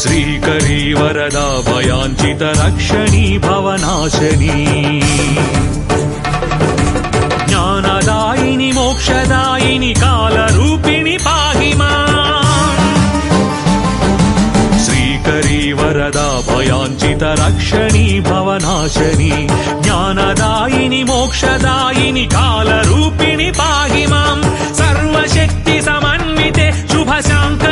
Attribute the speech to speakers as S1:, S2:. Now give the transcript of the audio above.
S1: श्रीकरी वरदा भयाञ्चित रक्षणी भवनाशनी ज्ञानदायिनी मोक्षदायिनी कालरूपिणी पाहि माम् श्रीकरी वरदा भयाञ्चित रक्षणी भवनाशनी ज्ञानदायिनी मोक्षदायिनी कालरूपिणी पाहि माम् सर्वशक्ति समन्विते शुभशाङ्क